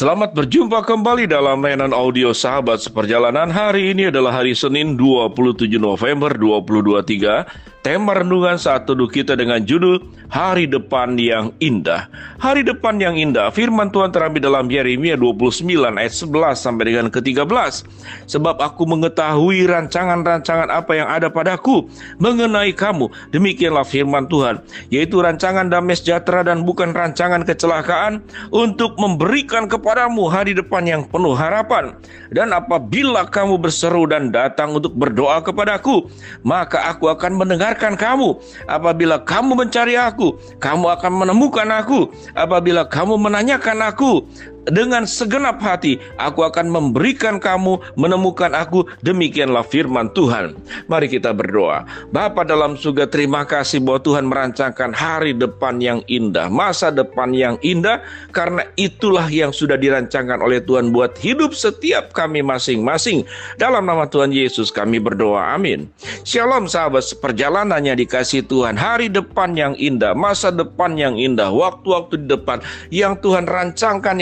Selamat berjumpa kembali dalam mainan audio Sahabat Seperjalanan. Hari ini adalah hari Senin 27 November 2023. Tema renungan saat teduh kita dengan judul Hari Depan yang Indah. Hari depan yang indah, firman Tuhan terambil dalam Yeremia 29 ayat 11 sampai dengan ke-13. Sebab aku mengetahui rancangan-rancangan apa yang ada padaku mengenai kamu. Demikianlah firman Tuhan, yaitu rancangan damai sejahtera dan bukan rancangan kecelakaan, untuk memberikan kepadamu hari depan yang penuh harapan. Dan apabila kamu berseru dan datang untuk berdoa kepadaku, maka aku akan mendengarkan kamu. Apabila kamu mencari aku, kamu akan menemukan aku. Apabila kamu menanyakan aku dengan segenap hati, aku akan memberikan kamu menemukan aku. Demikianlah firman Tuhan. Mari kita berdoa. Bapa dalam surga, terima kasih bahwa Tuhan merancangkan hari depan yang indah, masa depan yang indah, karena itulah yang sudah dirancangkan oleh Tuhan buat hidup setiap kami masing-masing. Dalam nama Tuhan Yesus kami berdoa, amin. Shalom sahabat seperjalanan yang dikasihi Tuhan. Hari depan yang indah, masa depan yang indah, waktu-waktu di depan yang Tuhan rancangkan,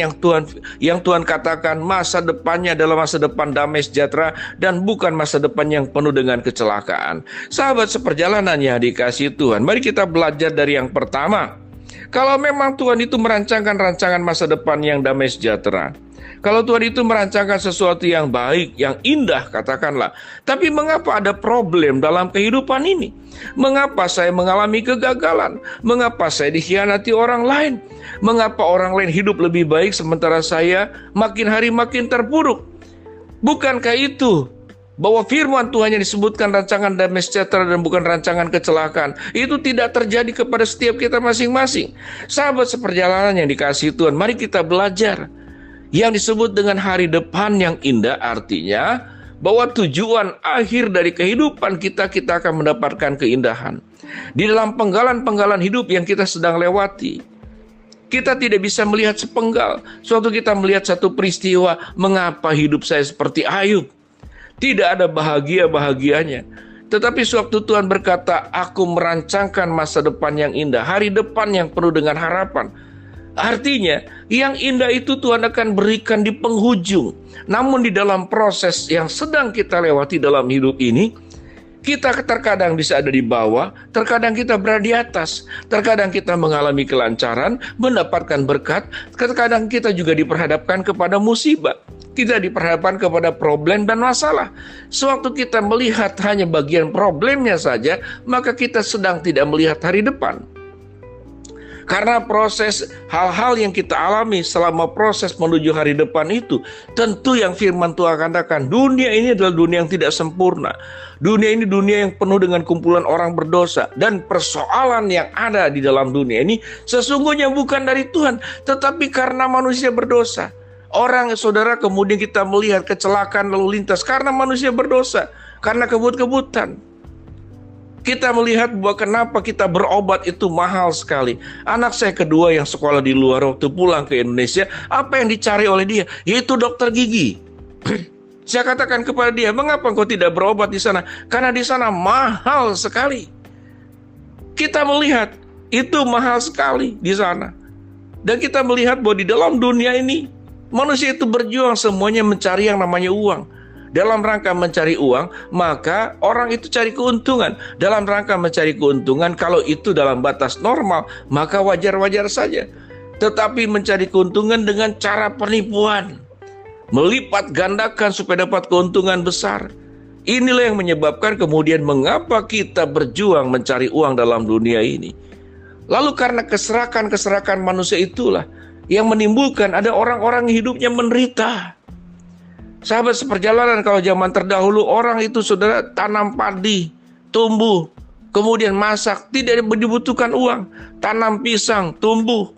yang Tuhan katakan masa depannya adalah masa depan damai sejahtera dan bukan masa depan yang penuh dengan kecelakaan. Sahabat seperjalanan yang dikasihi Tuhan, mari kita belajar dari yang pertama. Kalau memang Tuhan itu merancangkan rancangan masa depan yang damai sejahtera, kalau Tuhan itu merancangkan sesuatu yang baik, yang indah katakanlah, tapi mengapa ada problem dalam kehidupan ini? Mengapa saya mengalami kegagalan? Mengapa saya dikhianati orang lain? Mengapa orang lain hidup lebih baik sementara saya makin hari makin terpuruk? Bukankah itu bahwa firman Tuhan yang disebutkan rancangan damai sejahtera dan bukan rancangan kecelakaan, itu tidak terjadi kepada setiap kita masing-masing? Sahabat seperjalanan yang dikasihi Tuhan, mari kita belajar. Yang disebut dengan hari depan yang indah artinya bahwa tujuan akhir dari kehidupan kita akan mendapatkan keindahan. Di dalam penggalan-penggalan hidup yang kita sedang lewati, kita tidak bisa melihat sepenggal. Suatu kita melihat satu peristiwa, mengapa hidup saya seperti Ayub? Tidak ada bahagia-bahagianya. Tetapi sewaktu Tuhan berkata, aku merancangkan masa depan yang indah, hari depan yang penuh dengan harapan. Artinya, yang indah itu Tuhan akan berikan di penghujung. Namun di dalam proses yang sedang kita lewati dalam hidup ini, kita terkadang bisa ada di bawah, terkadang kita berada di atas, terkadang kita mengalami kelancaran, mendapatkan berkat, terkadang kita juga diperhadapkan kepada musibah. Kita diperhadapkan kepada problem dan masalah. Sewaktu kita melihat hanya bagian problemnya saja, maka kita sedang tidak melihat hari depan. Karena proses hal-hal yang kita alami selama proses menuju hari depan itu, tentu yang firman Tuhan katakan, dunia ini adalah dunia yang tidak sempurna. Dunia ini dunia yang penuh dengan kumpulan orang berdosa. Dan persoalan yang ada di dalam dunia ini sesungguhnya bukan dari Tuhan, tetapi karena manusia berdosa. Orang, saudara, kemudian kita melihat kecelakaan lalu lintas karena manusia berdosa, karena kebut-kebutan. Kita melihat bahwa kenapa kita berobat itu mahal sekali. Anak saya kedua yang sekolah di luar, waktu pulang ke Indonesia, apa yang dicari oleh dia? Yaitu dokter gigi. Saya katakan kepada dia, mengapa engkau tidak berobat di sana? Karena di sana mahal sekali. Kita melihat itu mahal sekali di sana. Dan kita melihat bahwa di dalam dunia ini, manusia itu berjuang semuanya mencari yang namanya uang. Dalam rangka mencari uang, maka orang itu cari keuntungan. Dalam rangka mencari keuntungan, kalau itu dalam batas normal, maka wajar-wajar saja. Tetapi mencari keuntungan dengan cara penipuan, melipat gandakan supaya dapat keuntungan besar. Inilah yang menyebabkan kemudian mengapa kita berjuang mencari uang dalam dunia ini. Lalu karena keserakan manusia itulah yang menimbulkan ada orang-orang hidupnya menderita. Sahabat seperjalanan, kalau zaman terdahulu orang itu saudara tanam padi, tumbuh, kemudian masak, tidak dibutuhkan uang. Tanam pisang, tumbuh,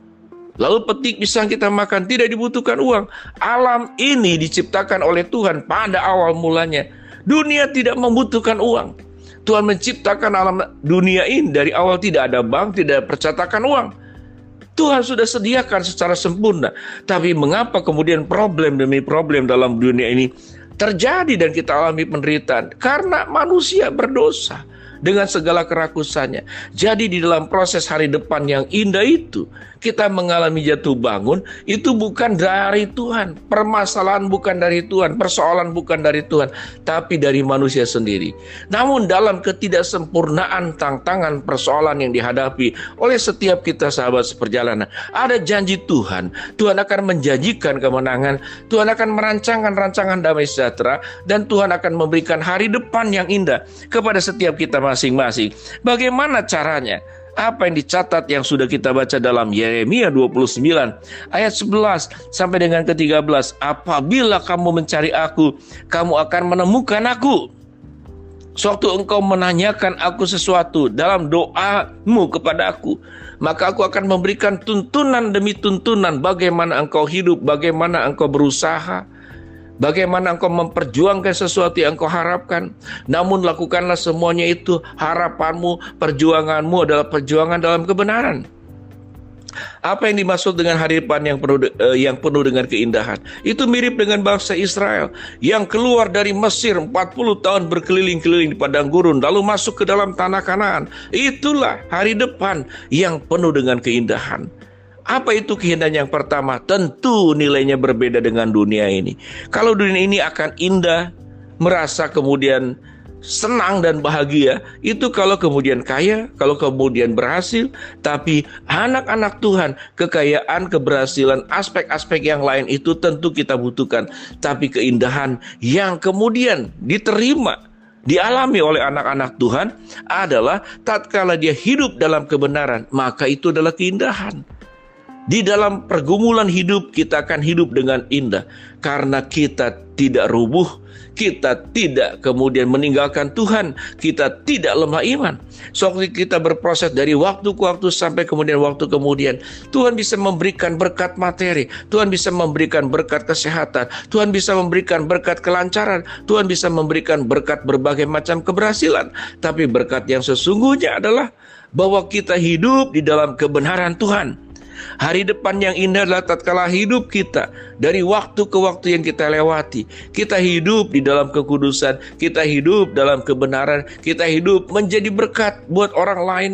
lalu petik pisang kita makan, tidak dibutuhkan uang. Alam ini diciptakan oleh Tuhan pada awal mulanya. Dunia tidak membutuhkan uang. Tuhan menciptakan alam dunia ini dari awal, tidak ada bank, tidak ada percetakan uang. Tuhan sudah sediakan secara sempurna. Tapi mengapa kemudian problem demi problem dalam dunia ini terjadi dan kita alami penderitaan? Karena manusia berdosa. dengan segala kerakusannya. Jadi di dalam proses hari depan yang indah itu, kita mengalami jatuh bangun, itu bukan dari Tuhan. Permasalahan bukan dari Tuhan, persoalan bukan dari Tuhan, tapi dari manusia sendiri. Namun dalam ketidaksempurnaan tantangan persoalan yang dihadapi oleh setiap kita sahabat seperjalanan, ada janji Tuhan. Tuhan akan menjanjikan kemenangan, Tuhan akan merancangkan rancangan damai sejahtera, dan Tuhan akan memberikan hari depan yang indah kepada setiap kita masing-masing. Bagaimana caranya? Apa yang dicatat yang sudah kita baca dalam Yeremia 29 ayat 11 sampai dengan ke-13. Apabila kamu mencari aku, kamu akan menemukan aku. Sewaktu engkau menanyakan aku sesuatu dalam doamu kepada aku, maka aku akan memberikan tuntunan demi tuntunan bagaimana engkau hidup, bagaimana engkau berusaha, bagaimana engkau memperjuangkan sesuatu yang engkau harapkan. Namun lakukanlah semuanya itu, harapanmu, perjuanganmu adalah perjuangan dalam kebenaran. Apa yang dimaksud dengan hari depan yang penuh dengan keindahan? Itu mirip dengan bangsa Israel yang keluar dari Mesir 40 tahun berkeliling-keliling di padang gurun, lalu masuk ke dalam tanah Kanaan. Itulah hari depan yang penuh dengan keindahan. Apa itu keindahan yang pertama? Tentu nilainya berbeda dengan dunia ini. Kalau dunia ini akan indah, merasa kemudian senang dan bahagia, itu kalau kemudian kaya, kalau kemudian berhasil. Tapi anak-anak Tuhan, kekayaan, keberhasilan, aspek-aspek yang lain itu tentu kita butuhkan. Tapi keindahan yang kemudian diterima, dialami oleh anak-anak Tuhan adalah tatkala dia hidup dalam kebenaran, maka itu adalah keindahan. Di dalam pergumulan hidup kita akan hidup dengan indah karena kita tidak rubuh, kita tidak kemudian meninggalkan Tuhan, kita tidak lemah iman. Sewaktu kita berproses dari waktu ke waktu sampai kemudian waktu kemudian, Tuhan bisa memberikan berkat materi, Tuhan bisa memberikan berkat kesehatan, Tuhan bisa memberikan berkat kelancaran, Tuhan bisa memberikan berkat berbagai macam keberhasilan. Tapi berkat yang sesungguhnya adalah bahwa kita hidup di dalam kebenaran Tuhan. Hari depan yang indah adalah tatkala hidup kita dari waktu ke waktu yang kita lewati, kita hidup di dalam kekudusan, kita hidup dalam kebenaran, kita hidup menjadi berkat buat orang lain,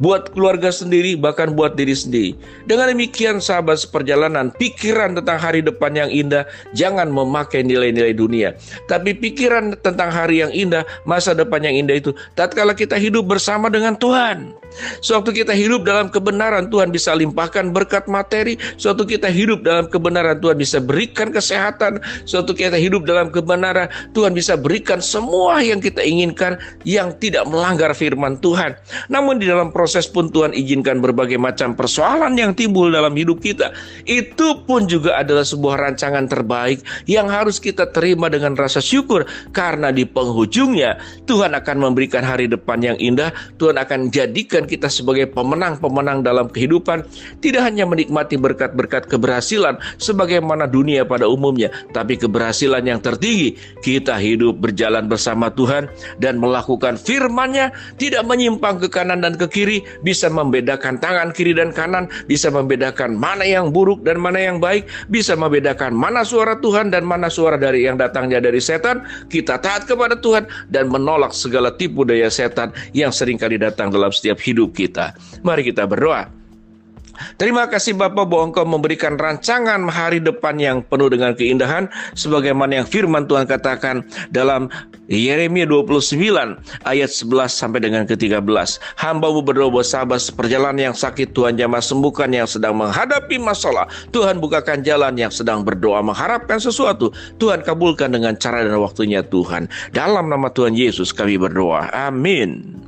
buat keluarga sendiri, bahkan buat diri sendiri. Dengan demikian sahabat seperjalanan, pikiran tentang hari depan yang indah jangan memakai nilai-nilai dunia, tapi pikiran tentang hari yang indah, masa depan yang indah itu tatkala kita hidup bersama dengan Tuhan. Suatu kita hidup dalam kebenaran, Tuhan bisa limpahkan berkat materi. Suatu kita hidup dalam kebenaran, Tuhan bisa berikan kesehatan. Suatu kita hidup dalam kebenaran, Tuhan bisa berikan semua yang kita inginkan yang tidak melanggar firman Tuhan. Namun di dalam proses pun Tuhan izinkan berbagai macam persoalan yang timbul dalam hidup kita. Itu pun juga adalah sebuah rancangan terbaik yang harus kita terima dengan rasa syukur, karena di penghujungnya Tuhan akan memberikan hari depan yang indah. Tuhan akan jadikan kita sebagai pemenang-pemenang dalam kehidupan, tidak hanya menikmati berkat-berkat keberhasilan sebagaimana dunia pada umumnya, tapi keberhasilan yang tertinggi, kita hidup berjalan bersama Tuhan dan melakukan firman-Nya, tidak menyimpang ke kanan dan ke kiri, bisa membedakan tangan kiri dan kanan, bisa membedakan mana yang buruk dan mana yang baik, bisa membedakan mana suara Tuhan dan mana suara dari yang datangnya dari setan. Kita taat kepada Tuhan dan menolak segala tipu daya setan yang seringkali datang dalam setiap hidup kita. Mari kita berdoa. Terima kasih Bapa bahwa Engkau memberikan rancangan hari depan yang penuh dengan keindahan, sebagaimana yang firman Tuhan katakan dalam Yeremia 29 ayat 11 sampai dengan ke-13. Hamba-Mu berdoa buat sahabat seperjalanan yang sakit, Tuhan jamah sembuhkan, yang sedang menghadapi masalah, Tuhan bukakan jalan, yang sedang berdoa mengharapkan sesuatu, Tuhan kabulkan dengan cara dan waktunya Tuhan. Dalam nama Tuhan Yesus kami berdoa. Amin.